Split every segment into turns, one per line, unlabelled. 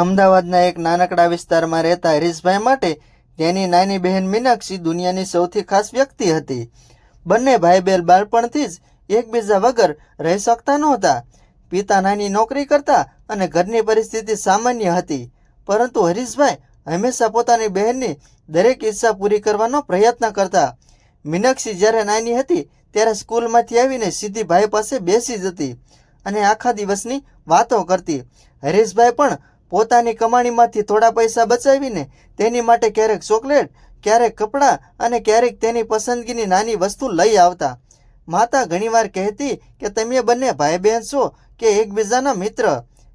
અમદાવાદના એક નાનકડા વિસ્તારમાં રહેતા હરીશભાઈ માટે તેની નાની બહેન મીનાક્ષી દુનિયાની સૌથી ખાસ વ્યક્તિ હતી. બંને ભાઈ બહેન બાળપણથી જ એકબીજા વગર રહી શકતા નહોતા. પિતા નાની નોકરી કરતા અને ઘરની પરિસ્થિતિ સામાન્ય હતી, પરંતુ હરીશભાઈ હંમેશા પોતાની બહેનની દરેક ઈચ્છા પૂરી કરવાનો પ્રયત્ન કરતા. મીનાક્ષી જ્યારે નાની હતી ત્યારે સ્કૂલમાંથી આવીને સીધી ભાઈ પાસે બેસી જતી અને આખા દિવસની વાતો કરતી. હરીશભાઈ પણ પોતાની કમાણીમાંથી થોડા પૈસા બચાવીને તેની માટે ક્યારેક ચોકલેટ, ક્યારેક કપડાં અને ક્યારેક તેની પસંદગીની નાની વસ્તુ લઈ આવતા. માતા ઘણીવાર કહેતી કે તમે બંને ભાઈ બહેન છો કે એકબીજાના મિત્ર.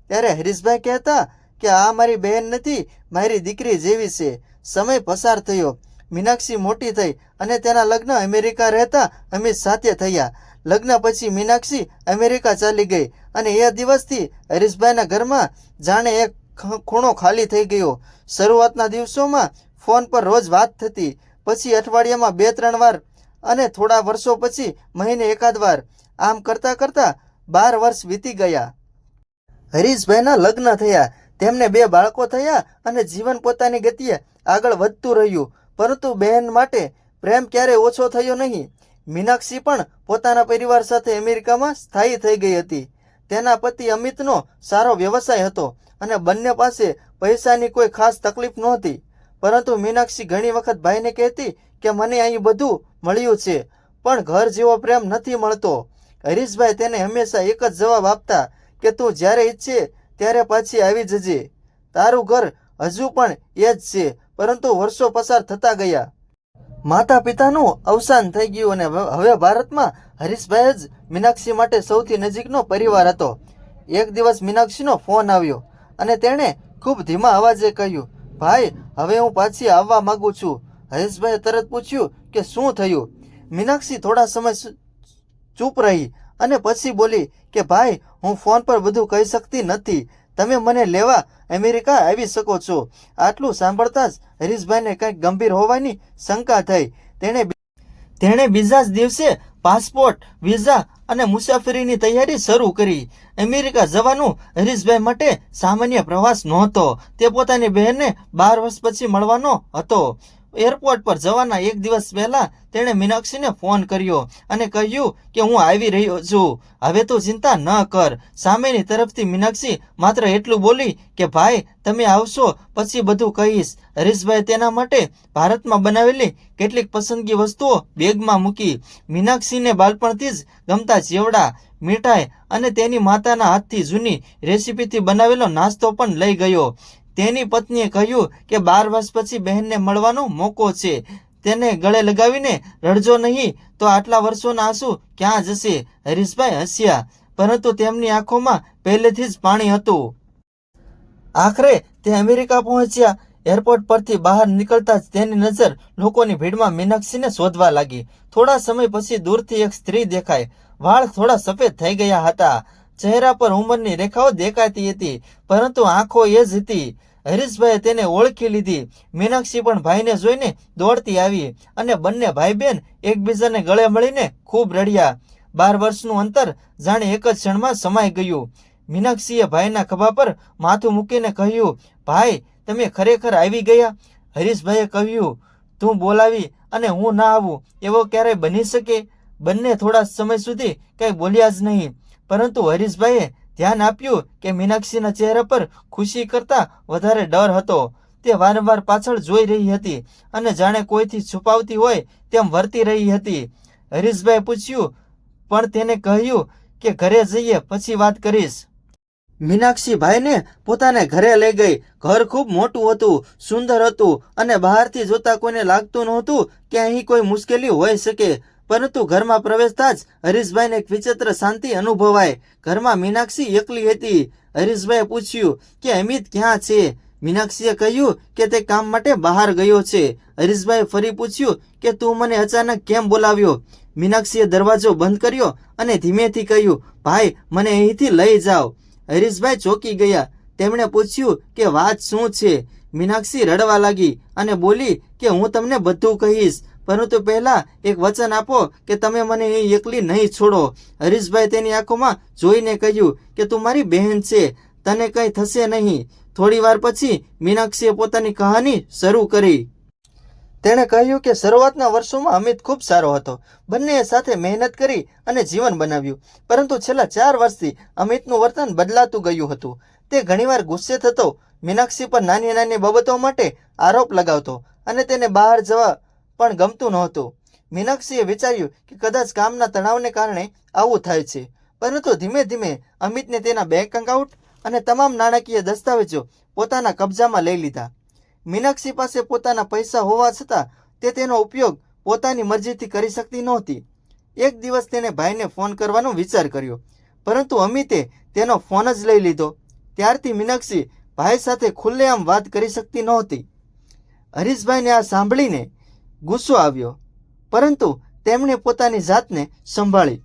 ત્યારે હરીશભાઈ કહેતા કે આ મારી બહેન નથી, મારી દીકરી જેવી છે. સમય પસાર થયો. મીનાક્ષી મોટી થઈ અને તેના લગ્ન અમેરિકા રહેતા અમિત સાથે થયા. લગ્ન પછી મીનાક્ષી અમેરિકા ચાલી ગઈ અને એ દિવસથી હરીશભાઈના ઘરમાં જાણે એક ખૂણો ખાલી થઈ ગયો. શરૂઆતના દિવસોમાં ફોન પર રોજ વાત થતી, પછી અઠવાડિયામાં 2-3 વાર અને થોડા વર્ષો પછી મહિને એકાદ વાર. આમ કરતાં કરતાં 12 વર્ષ વીતી ગયા. હરીશભાઈના લગ્ન થયા, તેમને 2 બાળકો થયા અને જીવન પોતાની ગતિએ આગળ વધતું રહ્યું. પરંતુ બહેન માટે પ્રેમ ક્યારેય ઓછો થયો નહીં. મીનાક્ષી પણ પોતાના પરિવાર સાથે અમેરિકામાં સ્થાયી થઈ ગઈ હતી. તેના પતિ અમિતનો સારો વ્યવસાય હતો અને બંને પાસે પૈસાની કોઈ ખાસ તકલીફ નહોતી. પરંતુ મીનાક્ષી ઘણી વખત ભાઈને કહેતી કે મને અહીં બધું મળ્યું છે, પણ ઘર જેવો પ્રેમ નથી મળતો. હરીશભાઈ તેને હંમેશા એક જ જવાબ આપતા કે તું જ્યારે ઈચ્છે ત્યારે પાછી આવી જજે. તારું ઘર હજુ પણ એ જ છે. પરંતુ વર્ષો પસાર થતા ગયા. માતા પિતાનું અવસાન થઈ ગયું અને હવે ભારતમાં હરીશભાઈ જ મીનાક્ષી માટે સૌથી નજીકનો પરિવાર હતો. એક દિવસ મીનાક્ષીનો ફોન આવ્યો અને તેણે ખૂબ ધીમા અવાજે કહ્યું, ભાઈ, હવે હું પાછી આવવા માંગુ છું. હરીશભાઈએ તરત પૂછ્યું કે શું થયું? મીનાક્ષી થોડા સમય ચૂપ રહી અને પછી બોલી કે ભાઈ, હું ફોન પર બધું કહી શકતી નથી. તમે મને લેવા અમેરિકા આવી શકો છો. આટલું સાંભળતા જ હરીશભાઈને કંઈક ગંભીર હોવાની શંકા થઈ. તેણે બીજા જ દિવસે પાસપોર્ટ, વિઝા અને મુસાફરીની તૈયારી શરૂ કરી. અમેરિકા જવાનું હરીશભાઈ માટે સામાન્ય પ્રવાસ નહોતો. તે પોતાની બહેનને 12 વર્ષ પછી મળવાનો હતો. એરપોર્ટ પર જવાના એક દિવસ પહેલા તેણે મીનાક્ષીને ફોન કર્યો અને કહ્યું કે હું આવી રહ્યો છું, હવે તું ચિંતા ન કર. સામેની તરફથી મીનાક્ષી માત્ર એટલું બોલી કે ભાઈ, તમે આવશો પછી બધું કહીશ. હરીશભાઈ તેના માટે ભારતમાં બનાવેલી કેટલીક પસંદગી વસ્તુઓ બેગમાં મૂકી. મીનાક્ષીને બાળપણથી જ ગમતા ચેવડા, મીઠાઈ અને તેની માતાના હાથથી જૂની રેસીપીથી બનાવેલો નાસ્તો પણ લઈ ગયો. તેની પત્નીએ કહ્યું કે 12 વર્ષ પછી બહેનને મળવાનો મોકો છે. તેને ગળે લગાવીને રડજો નહીં તો આટલા વર્ષોના આંસુ ક્યાં જશે? હરીશભાઈ હસ્યા, પરંતુ તેમની આંખોમાં પહેલેથી જ પાણી હતું. આખરે તે અમેરિકા પહોંચ્યા. એરપોર્ટ પરથી બહાર નીકળતા જ તેની નજર લોકોની ભીડમાં મીનાક્ષીને શોધવા લાગી. થોડા સમય પછી દૂરથી એક સ્ત્રી દેખાઈ. વાળ થોડા સફેદ થઈ ગયા હતા. ચહેરા પર ઉંમરની રેખાઓ દેખાતી હતી, પરંતુ આંખો એ જ હતી. હરીશભાઈએ તેને ઓળખી લીધી. મીનાક્ષી પણ ભાઈને જોઈને દોડતી આવી અને બંને ભાઈ બહેન એકબીજાને ગળે મળીને ખૂબ રડ્યા. 12 વર્ષનું અંતર જાણે એક જ ક્ષણમાં સમાઈ ગયું. મીનાક્ષીએ ભાઈના ખભા પર માથું મૂકીને કહ્યું, ભાઈ, તમે ખરેખર આવી ગયા? હરીશભાઈએ કહ્યું, તું બોલાવી અને હું ના આવું એવો ક્યારેય બની શકે? બંને થોડા સમય સુધી કંઈ બોલ્યા જ નહીં, પરંતુ હરીશભાઈએ ધ્યાન આપ્યું કે મીનાક્ષીના ચહેરા પર ખુશી કરતાં વધારે ડર હતો. તે વારંવાર પાછળ જોઈ રહી હતી અને જાણે કોઈથી છુપાવતી હોય તેમ વર્તી રહી હતી. હરીશભાઈએ પૂછ્યું, પણ તેને કહ્યું કે ઘરે જઈએ પછી વાત કરીશ. મીનાક્ષી ભાઈને પોતાને ઘરે લઈ ગઈ. ઘર ખૂબ મોટું હતું, સુંદર હતું અને બહારથી જોતા કોઈને લાગતું નહોતું કે અહીં કોઈ મુશ્કેલી હોઈ શકે. પરંતુ ઘરમાં પ્રવેશતા જ હરીશભાઈને એક વિચિત્ર શાંતિ અનુભવાય. ઘરમાં મીનાક્ષી એકલી હતી. હરીશભાઈએ પૂછ્યું કે અમિત ક્યાં છે? મીનાક્ષીએ કહ્યું કે તે કામ માટે બહાર ગયો છે. હરીશભાઈએ ફરી પૂછ્યું કે તું મને અચાનક કેમ બોલાવ્યો? મીનાક્ષીએ દરવાજો બંધ કર્યો અને ધીમેથી કહ્યું, ભાઈ, મને અહીંથી લઈ જાઓ. હરીશભાઈ ચોંકી ગયા. તેમણે પૂછ્યું કે વાત શું છે? મીનાક્ષી રડવા લાગી અને બોલી કે હું તમને બધું કહીશ, પરંતુ પહેલા એક વચન આપો કે તમે મને અહીં એકલી નહીં છોડો. હરીશભાઈ તેની આંખોમાં જોઈને કહ્યું કે તું મારી બહેન છે, તને કંઈ થશે નહીં. થોડી વાર પછી મીનાક્ષીએ પોતાની કહાની શરૂ કરી. તેણે કહ્યું કે શરૂઆતના વર્ષોમાં અમિત ખૂબ સારો હતો. બંનેએ સાથે મહેનત કરી અને જીવન બનાવ્યું. પરંતુ છેલ્લા 4 વર્ષથી અમિતનું વર્તન બદલાતું ગયું હતું. તે ઘણીવાર ગુસ્સે થતો, મીનાક્ષી પર નાની નાની બાબતો માટે આરોપ લગાવતો અને તેને બહાર જવા પણ ગમતું નહોતું. મીનાક્ષીએ વિચાર્યું કે કદાચ કામના તણાવને કારણે આવું થાય છે. પરંતુ ધીમે ધીમે અમિતને તેના બેંક એકાઉન્ટ અને તમામ નાણાકીય દસ્તાવેજો પોતાના કબજામાં લઈ લીધા. મીનાક્ષી પાસે પોતાના પૈસા હોવા છતાં તે તેનો ઉપયોગ પોતાની મરજીથી કરી શકતી નહોતી. એક દિવસ તેણે ભાઈને ફોન કરવાનો વિચાર કર્યો, પરંતુ અમિતે તેનો ફોન જ લઈ લીધો. ત્યારથી મીનાક્ષી ભાઈ સાથે ખુલ્લેઆમ વાત કરી શકતી નહોતી. હરીશભાઈને આ સાંભળીને ગુસ્સો આવ્યો, પરંતુ તેમણે પોતાની જાતને સંભાળી.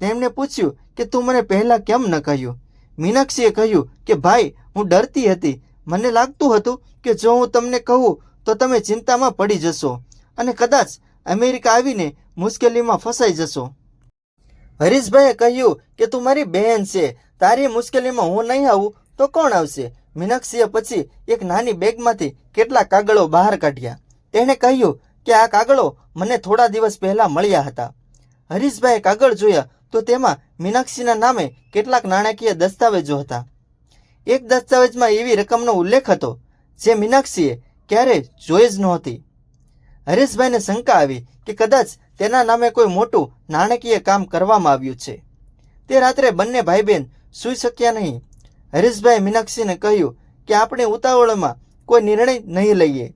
તેમણે પૂછ્યું કે તું મને પહેલાં કેમ ન કહ્યું? મીનાક્ષીએ કહ્યું કે ભાઈ, હું ડરતી હતી. મને લાગતું હતું કે જો હું તમને કહું તો તમે ચિંતામાં પડી જશો અને કદાચ અમેરિકા આવીને મુશ્કેલીમાં ફસાઈ જશો. હરીશભાઈએ કહ્યું કે તું મારી બહેન છે, તારી મુશ્કેલીમાં હું નહીં આવું તો કોણ આવશે? મીનાક્ષીએ પછી એક નાની બેગમાંથી કેટલાક કાગળો બહાર કાઢ્યા. તેણે કહ્યું કે આ કાગળો મને થોડા દિવસ પહેલાં મળ્યા હતા. હરીશભાઈએ કાગળ જોયા તો તેમાં મીનાક્ષીના નામે કેટલાક નાણાકીય દસ્તાવેજો હતા. એક દસ્તાવેજમાં એવી રકમનો ઉલ્લેખ હતો જે મીનાક્ષીએ ક્યારેય જોઈ જ નહોતી. હરીશભાઈને શંકા આવી કે કદાચ તેના નામે કોઈ મોટું નાણાકીય કામ કરવામાં આવ્યું છે. તે રાત્રે બંને ભાઈ બહેન સૂઈ શક્યા નહીં. હરીશભાઈએ મીનાક્ષીને કહ્યું કે આપણે ઉતાવળમાં કોઈ નિર્ણય નહીં લઈએ.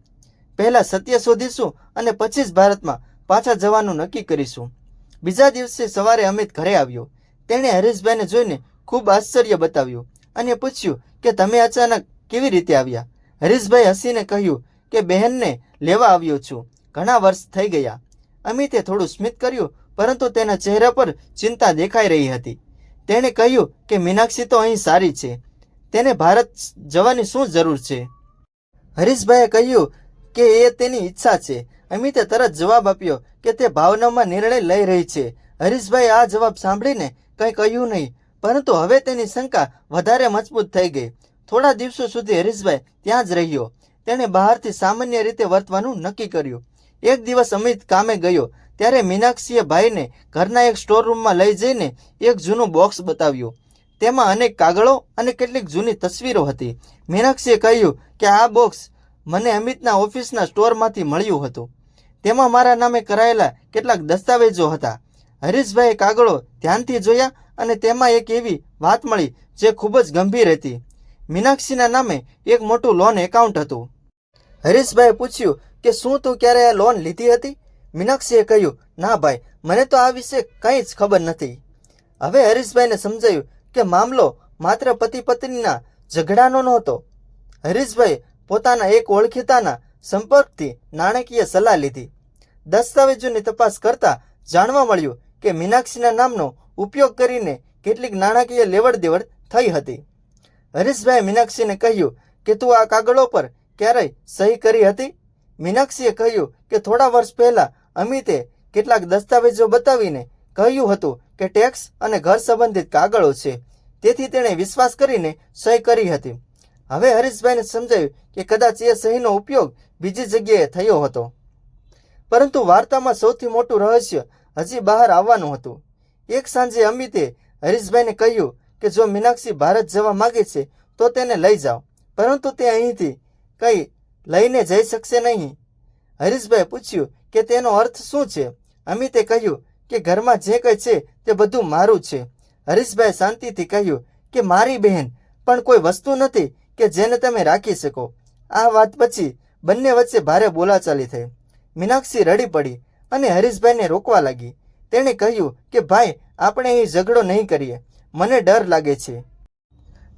પહેલાં સત્ય શોધીશું અને પછી જ ભારતમાં પાછા જવાનું નક્કી કરીશું. બીજા દિવસે સવારે અમિત ઘરે આવ્યો. તેણે હરીશભાઈને જોઈને ખૂબ આશ્ચર્ય બતાવ્યું અને પૂછ્યું કે તમે અચાનક કેવી રીતે આવ્યા? હરીશભાઈ હસીને કહ્યું કે બહેનને લેવા આવ્યો છું. ઘણા વર્ષ થઈ ગયા. અમિતે થોડું સ્મિત કર્યું, પરંતુ તેના ચહેરા પર ચિંતા દેખાઈ રહી હતી. તેણે કહ્યું કે મીનાક્ષી તો અહીં સારી છે, તેને ભારત જવાની શું જરૂર છે? હરીશભાઈએ કહ્યું કે એ તેની ઈચ્છા છે. અમિતે તરત જવાબ આપ્યો કે તે ભાવનામાં નિર્ણય લઈ રહી છે. હરીશભાઈએ આ જવાબ સાંભળીને કંઈ કહ્યું નહીં, પરંતુ હવે તેની શંકા વધારે મજબૂત થઈ ગઈ. થોડા દિવસો સુધી હરીશભાઈ ત્યાં જ રહ્યો. તેણે બહારથી સામાન્ય રીતે વર્તવાનું નક્કી કર્યું. એક દિવસ અમિત કામે ગયો ત્યારે મીનાક્ષીએ ભાઈને ઘરના એક સ્ટોર રૂમમાં લઈ જઈને એક જૂનું બોક્સ બતાવ્યું. તેમાં અનેક કાગળો અને કેટલીક જૂની તસવીરો હતી. મીનાક્ષીએ કહ્યું કે આ બોક્સ મને અમિતના ઓફિસના સ્ટોરમાંથી મળ્યું હતું. તેમાં મારા નામે કરાયેલા કેટલાક દસ્તાવેજો હતા. હરીશભાઈએ કાગળો ધ્યાનથી જોયા અને તેમાં એક એવી વાત મળી જે ખૂબ જ ગંભીર હતી. મીનાક્ષીના નામે એક મોટું લોન એકાઉન્ટ હતું. હરીશભાઈએ પૂછ્યું કે શું તું ક્યારે આ લોન લીધી હતી? મીનાક્ષીએ કહ્યું, ના ભાઈ, મને તો આ વિશે કંઈ જ ખબર નથી. હવે હરીશભાઈને સમજાયું કે મામલો માત્ર પતિ પત્નીના ઝઘડાનો નહોતો. હરીશભાઈએ પોતાના એક ઓળખીતાના સંપર્કથી નાણાકીય સલાહ લીધી. દસ્તાવેજોની તપાસ કરતાં જાણવા મળ્યું કે મીનાક્ષીના નામનો ઉપયોગ કરીને કેટલીક નાણાકીય લેવડ દેવડ થઈ હતી. હરીશભાઈએ મીનાક્ષીને કહ્યું કે તું આ કાગળો પર ક્યારેય સહી કરી હતી? મીનાક્ષીએ કહ્યું કે થોડા વર્ષ પહેલાં અમિતે કેટલાક દસ્તાવેજો બતાવીને કહ્યું હતું કે ટેક્સ અને ઘર સંબંધિત કાગળો છે, તેથી તેણે વિશ્વાસ કરીને સહી કરી હતી. હવે હરીશભાઈને સમજાયું કે કદાચ એ સહીનો ઉપયોગ બીજી જગ્યાએ થયો હતો. પરંતુ વાર્તામાં સૌથી મોટું રહસ્ય હજી બહાર આવવાનું હતું. એક સાંજે અમિતે હરીશભાઈને કહ્યું કે જો મીનાક્ષી ભારત જવા માગે છે તો તેને લઈ જાઓ, પરંતુ તે અહીંથી કંઈ લઈને જઈ શકશે નહીં. હરીશભાઈએ પૂછ્યું કે તેનો અર્થ શું છે? અમિતે કહ્યું કે ઘરમાં જે કંઈ છે તે બધું મારું છે. હરીશભાઈએ શાંતિથી કહ્યું કે મારી બહેન પણ કોઈ વસ્તુ નથી કે જેને તમે રાખી શકો. આ વાત પછી બંને વચ્ચે ભારે બોલાચાલી થઈ. મીનાક્ષી રડી પડી અને હરીશભાઈને રોકવા લાગી. તેણે કહ્યું કે ભાઈ, આપણે અહીં ઝઘડો નહીં કરીએ, મને ડર લાગે છે.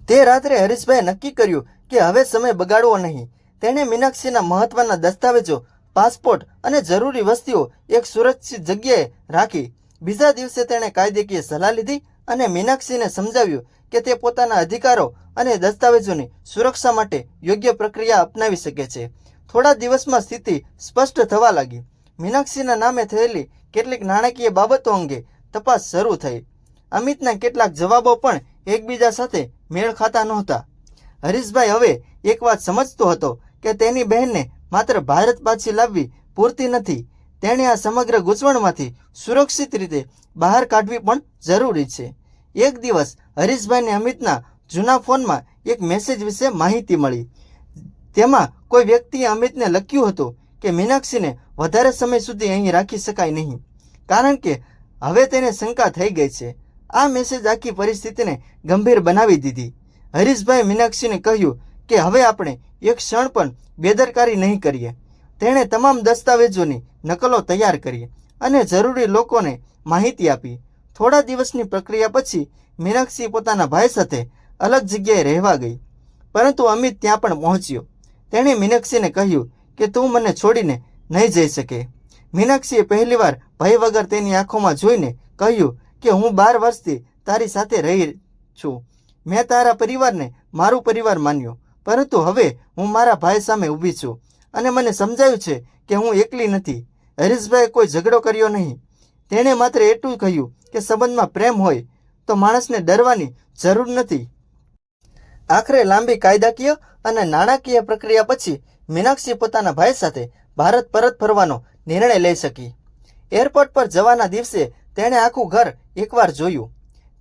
તે રાત્રે હરીશભાઈએ નક્કી કર્યું કે હવે સમય બગાડવો નહીં. તેણે મીનાક્ષીના મહત્વના દસ્તાવેજો, પાસપોર્ટ અને જરૂરી વસ્તુઓ એક સુરક્ષિત જગ્યાએ રાખી. બીજા દિવસે તેણે કાયદેકીય સલાહ લીધી અને મીનાક્ષીને સમજાવ્યું કે તે પોતાના અધિકારો અને દસ્તાવેજોની સુરક્ષા માટે યોગ્ય પ્રક્રિયા અપનાવી શકે છે. થોડા દિવસમાં સ્થિતિ સ્પષ્ટ થવા લાગી. મીનાક્ષીના નામે થયેલી કેટલીક નાણાકીય બાબતો અંગે તપાસ શરૂ થઈ. અમિતના કેટલાક જવાબો પણ એકબીજા સાથે મેળ ખાતા નહોતા. હરીશભાઈ હવે એક વાત સમજતો હતો કે તેની બહેનને માત્ર ભારત પાછી લાવવી પૂરતી નથી, તેણે આ સમગ્ર ગૂંચવણમાંથી સુરક્ષિત રીતે બહાર કાઢવી પણ જરૂરી છે. એક દિવસ હરીશભાઈને અમિતના જૂના ફોનમાં એક મેસેજ વિશે માહિતી મળી. તેમાં કોઈ વ્યક્તિએ અમિતને લખ્યું હતું કે મીનાક્ષીને વધારે સમય સુધી અહીં રાખી શકાય નહીં, કારણ કે હવે તેને શંકા થઈ ગઈ છે. આ મેસેજ આખી પરિસ્થિતિને ગંભીર બનાવી દીધી. હરીશભાઈ મીનાક્ષીને કહ્યું કે હવે આપણે એક ક્ષણ પણ બેદરકારી નહીં કરીએ. તેણે તમામ દસ્તાવેજોની નકલો તૈયાર કરી અને જરૂરી લોકોને માહિતી આપી. થોડા દિવસની પ્રક્રિયા પછી મીનાક્ષી પોતાના ભાઈ સાથે અલગ જગ્યાએ રહેવા ગઈ, પરંતુ અમિત ત્યાં પણ પહોંચ્યો. તેણે મીનાક્ષીને કહ્યું કે તું મને છોડીને નહીં જઈ શકે. મીનાક્ષીએ પહેલીવાર ભય વગર તેની આંખોમાં જોઈને કહ્યું કે હું 12 વર્ષથી તારી સાથે રહી છું. મેં તારા પરિવારને મારું પરિવાર માન્યો, પરંતુ હવે હું મારા ભાઈ સામે ઊભી છું અને મને સમજાયું છે કે હું એકલી નથી. હરીશભાઈએ કોઈ ઝઘડો કર્યો નહીં. તેણે માત્ર એટલું કહ્યું કે સંબંધમાં પ્રેમ હોય તો માણસને ડરવાની જરૂર નથી. આખરે લાંબી કાયદાકીય અને નાણાકીય પ્રક્રિયા પછી મીનાક્ષી પોતાના ભાઈ સાથે ભારત પરત ફરવાનો નિર્ણય લઈ શકી. એરપોર્ટ પર જવાના દિવસે તેણે આખું ઘર એકવાર જોયું.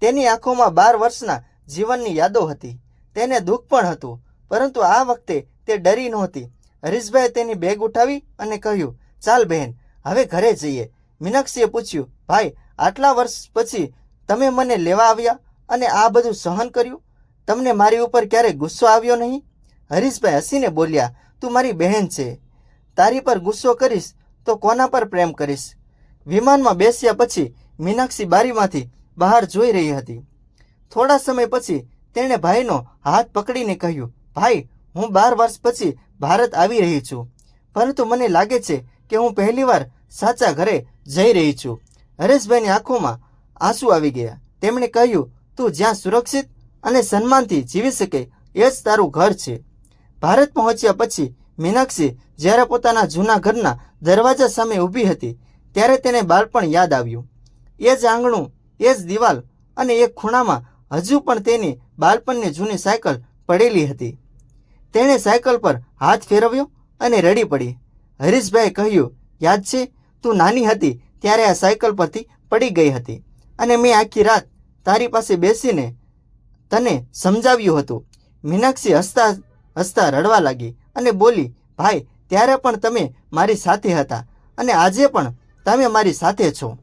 તેની આંખોમાં 12 વર્ષના જીવનની યાદો હતી. તેને દુઃખ પણ હતું, પરંતુ આ વખતે તે ડરી નહોતી. હરીશભાઈએ તેની બેગ ઉઠાવી અને કહ્યું, ચાલ બહેન, હવે ઘરે જઈએ. મીનાક્ષીએ પૂછ્યું, ભાઈ, આટલા વર્ષ પછી તમે મને લેવા આવ્યા અને આ બધું સહન કર્યું? તમને મારી ઉપર ક્યારેય ગુસ્સો આવ્યો નહીં? હરીશભાઈ હસીને બોલ્યા, તું મારી બહેન છે. તારી પર ગુસ્સો કરીશ તો કોના પર પ્રેમ કરીશ? વિમાનમાં બેસ્યા પછી મીનાક્ષી બારીમાંથી બહાર જોઈ રહી હતી. થોડા સમય પછી તેણે ભાઈનો હાથ પકડીને કહ્યું, ભાઈ, હું 12 વર્ષ પછી ભારત આવી રહી છું, પરંતુ મને લાગે છે કે હું પહેલીવાર સાચા ઘરે જઈ રહી છું. હરેશભાઈની આંખોમાં આંસુ આવી ગયા. તેમણે કહ્યું, તું જ્યાં સુરક્ષિત અને સન્માનથી જીવી શકે એ જ તારું ઘર છે. ભારત પહોંચ્યા પછી મીનાક્ષી જ્યારે પોતાના જૂના ઘરના દરવાજા સામે ઊભી હતી ત્યારે તેને બાળપણ યાદ આવ્યું. એ જ આંગણું, એ જ દિવાલ અને એક ખૂણામાં હજુ પણ તેની બાળપણની જૂની સાયકલ પડેલી હતી. તેણે સાયકલ પર હાથ ફેરવ્યો અને રડી પડી. હરીશભાઈએ કહ્યું, યાદ છે, તું નાની હતી ત્યારે આ સાયકલ પરથી પડી ગઈ હતી અને મેં આખી રાત તારી પાસે બેસીને તને સમજાવ્યું હતું. મીનાક્ષી હસતા હસતા રડવા લાગી અને બોલી, ભાઈ, ત્યારે પણ તમે મારી સાથે હતા અને આજે પણ તમે મારી સાથે છો.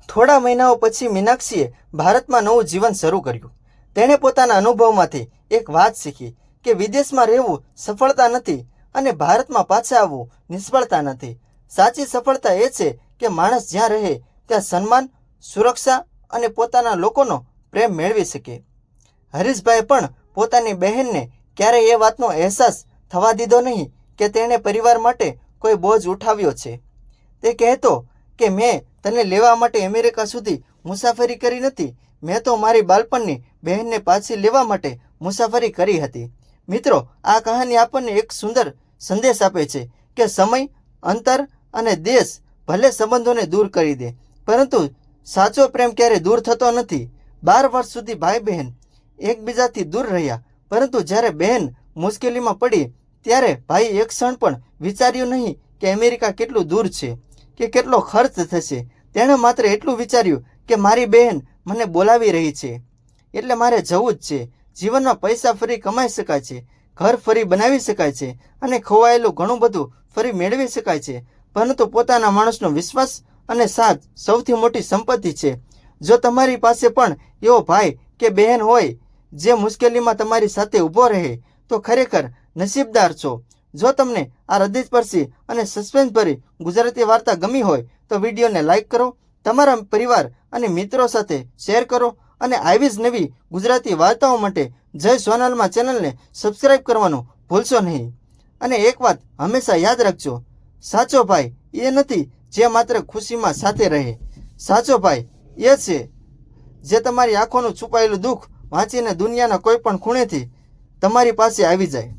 થોડા મહિનાઓ પછી મીનાક્ષીએ ભારતમાં નવું જીવન શરૂ કર્યું. તેણે પોતાના અનુભવમાંથી એક વાત શીખી કે વિદેશમાં રહેવું સફળતા નથી અને ભારતમાં પાછા આવવું નિષ્ફળતા નથી. સાચી સફળતા એ છે કે માણસ જ્યાં રહે ત્યાં સન્માન, સુરક્ષા અને પોતાના લોકોનો પ્રેમ મેળવી શકે. હરીશભાઈએ પણ પોતાની બહેનને ક્યારેય એ વાતનો અહેસાસ થવા દીધો નહીં કે તેણે પરિવાર માટે કોઈ બોજ ઉઠાવ્યો છે. તે કહેતો કે મેં તને લેવા માટે અમેરિકા સુધી મુસાફરી કરી નથી, મેં તો મારી બાળપણની બહેનને પાછી લેવા માટે મુસાફરી કરી હતી. મિત્રો, આ કહાની આપણને એક સુંદર સંદેશ આપે છે કે સમય, અંતર અને દેશ ભલે સંબંધોને દૂર કરી દે, પરંતુ સાચો પ્રેમ ક્યારે દૂર થતો નથી. 12 વર્ષ સુધી ભાઈ બહેન એકબીજાથી દૂર રહ્યા, પરંતુ જ્યારે બહેન મુશ્કેલીમાં પડી ત્યારે ભાઈ એક ક્ષણ પણ વિચાર્યું નહીં કે અમેરિકા કેટલું દૂર છે કે કેટલો ખર્ચ થશે. તેણે માત્ર એટલું વિચાર્યું કે મારી બહેન મને બોલાવી રહી છે એટલે મારે જવું જ છે. જીવનમાં પૈસા ફરી કમાઈ શકાય છે, ઘર ફરી બનાવી શકાય છે અને ખોવાયેલું ઘણું બધું ફરી મેળવી શકાય છે, પરંતુ પોતાના માણસનો વિશ્વાસ અને સાથ સૌથી મોટી સંપત્તિ છે. જો તમારી પાસે પણ એવો ભાઈ કે બહેન હોય જે મુશ્કેલીમાં તમારી સાથે ઊભો રહે તો ખરેખર નસીબદાર છો. જો તમને આ હૃદયસ્પર્શી અને સસ્પેન્સભરી ગુજરાતી વાર્તા ગમી હોય તો વિડીયોને લાઇક કરો, તમારા પરિવાર અને મિત્રો સાથે શેર કરો અને આવી જ નવી ગુજરાતી વાર્તાઓ માટે જય સોનલમાં ચેનલને સબસ્ક્રાઈબ કરવાનું ભૂલશો નહીં. અને એક વાત હંમેશા યાદ રાખજો, સાચો ભાઈ એ નથી જે માત્ર ખુશીમાં સાથે રહે. સાચો ભાઈ એ છે જે તમારી આંખોનું છુપાયેલું દુઃખ વાંચીને દુનિયાના કોઈ પણ ખૂણેથી તમારી પાસે આવી જાય.